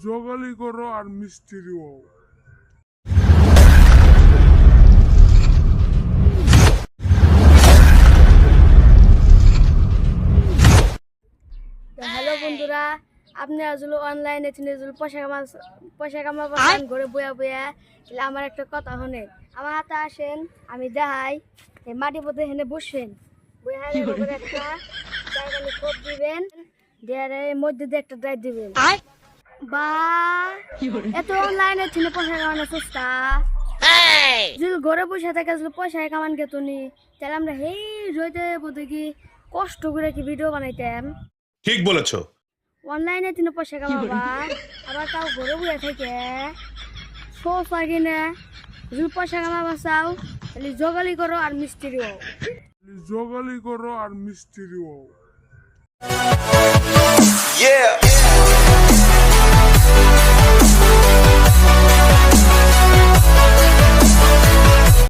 জগালি করো আর মিস্ত্রি হও। হ্যালো বন্ধুরা, আপনি আসলে অনলাইনে পয়সা কামাবেন ঘরে বয়া বয়া। তাহলে আমার একটা কথা শুনেন, আমার হাতে আসেন, আমি দেখাই। এই মাটি পথে হেনে বসেন, বইয়া একটা জায়গায় কোপ দিবেন, দেয়ার মধ্যে দিয়ে একটা ড্রাইভ দিবেন। বা এত অনলাইনে ছিল পয়সা কামানো সস্তা। যদি ঘরে বসে থাকে আসলে পয়সা কামান কে তুমি, তাহলে আমরা হেই রইতে বোধ কি কষ্ট করে কি ভিডিও বানাইতাম। ঠিক বলেছো। অনলাইনে তিন পয়সা কামাবা, আবার তাও ঘরে বসে থেকে সোফা কিনে যদি পয়সা কামাবা চাও, তাহলে জগালি করো আর মিস্ত্রি হও। জগালি করো আর মিস্ত্রি হও। Yeah.